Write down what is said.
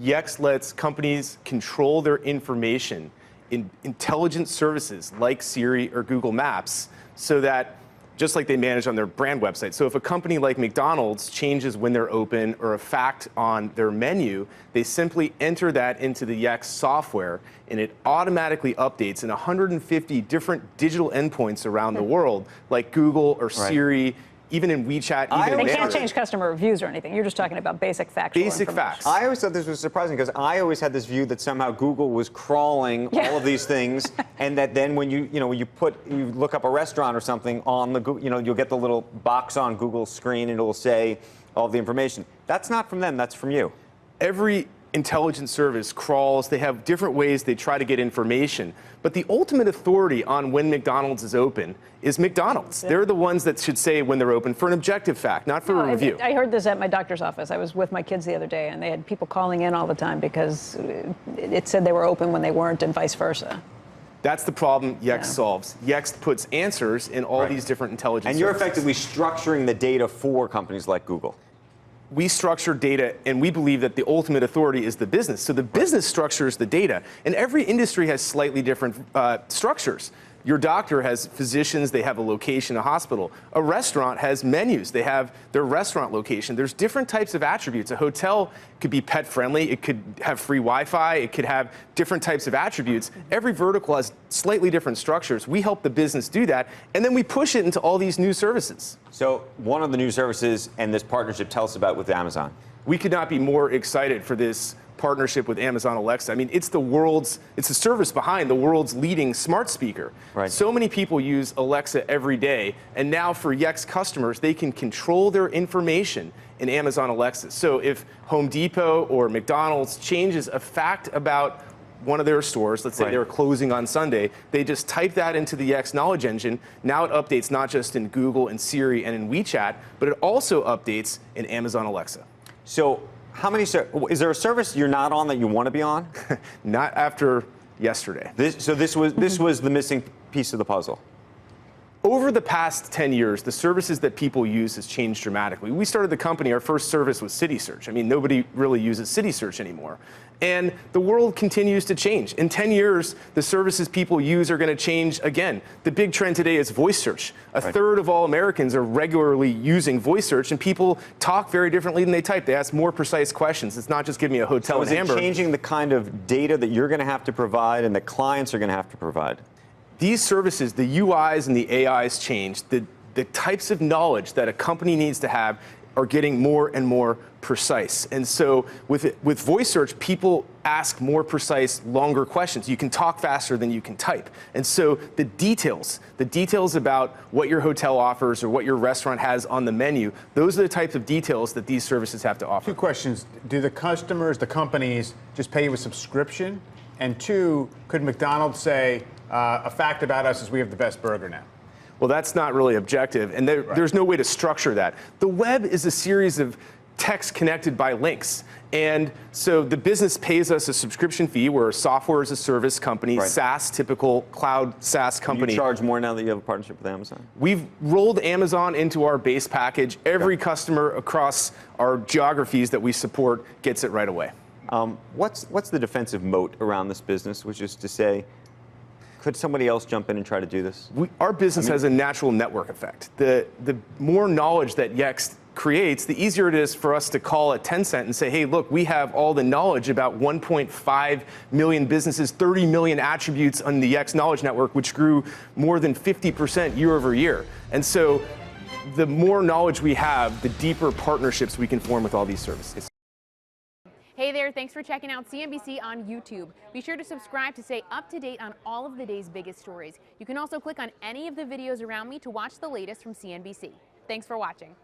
Yext lets companies control their information in intelligent services like Siri or Google Maps, so that just like they manage on their brand website. So if a company like McDonald's changes when they're open or a fact on their menu, they simply enter that into the Yext software and it automatically updates in 150 different digital endpoints around the world, like Google or Siri, even in WeChat. They can't change customer reviews or anything. You're just talking about basic factual Basic facts. I always thought this was surprising because I always had this view that somehow Google was crawling all of these things, and that then when you look up a restaurant or something on the you'll get the little box on Google's screen and it'll say all the information. That's not from them. That's from you. Every intelligence service crawls. They have different ways they try to get information. But the ultimate authority on when McDonald's is open is McDonald's. They're the ones that should say when they're open for an objective fact, not for a review. I heard this at my doctor's office. I was with my kids the other day, and they had people calling in all the time because it said they were open when they weren't, and vice versa. That's the problem Yext solves. Yext puts answers in all these different intelligence And you're services. effectively structuring the data for companies like Google. We structure data, and we believe that the ultimate authority is the business. So the business structures the data, and every industry has slightly different structures. Your doctor has physicians, they have a location, a hospital. A restaurant has menus, they have their restaurant location. There's different types of attributes. A hotel could be pet friendly, it could have free Wi-Fi, it could have different types of attributes. Every vertical has slightly different structures. We help the business do that, and then we push it into all these new services. So one of the new services and this partnership, tell us about with Amazon. We could not be more excited for this partnership with Amazon Alexa. I mean, it's the service behind the world's leading smart speaker. So many people use Alexa every day, and now for Yext customers, they can control their information in Amazon Alexa. So if Home Depot or McDonald's changes a fact about one of their stores, let's say they were closing on Sunday, they just type that into the Yext knowledge engine. Now it updates not just in Google and Siri and in WeChat, but it also updates in Amazon Alexa. So is there a service you're not on that you want to be on? Not after yesterday. This was the missing piece of the puzzle. Over the past 10 years, the services that people use has changed dramatically. We started the company, our first service was City Search. I mean, nobody really uses City Search anymore. And the world continues to change. In 10 years, the services people use are going to change again. The big trend today is voice search. A third of all Americans are regularly using voice search, and people talk very differently than they type. They ask more precise questions. It's not just give me a hotel So is it changing the kind of data that you're going to have to provide and that clients are going to have to provide? These services, the UIs and the AIs change. The types of knowledge that a company needs to have are getting more and more precise. And so with voice search, people ask more precise, longer questions. You can talk faster than you can type. And so the details about what your hotel offers or what your restaurant has on the menu, those are the types of details that these services have to offer. Two questions. Do the customers, the companies, just pay you a subscription? And two, could McDonald's say, a fact about us is we have the best burger now? Well, that's not really objective, and there's no way to structure that. The web is a series of text connected by links. And so the business pays us a subscription fee. We're a software as a service company, SaaS, typical cloud SaaS company. You charge more now that you have a partnership with Amazon? We've rolled Amazon into our base package. Every customer across our geographies that we support gets it right away. What's the defensive moat around this business, which is to say, could somebody else jump in and try to do this? Our business has a natural network effect. The more knowledge that Yext creates, the easier it is for us to call a Tencent and say, hey, look, we have all the knowledge about 1.5 million businesses, 30 million attributes on the Yext Knowledge Network, which grew more than 50% year over year. And so the more knowledge we have, the deeper partnerships we can form with all these services. Hey there, thanks for checking out CNBC on YouTube. Be sure to subscribe to stay up to date on all of the day's biggest stories. You can also click on any of the videos around me to watch the latest from CNBC. Thanks for watching.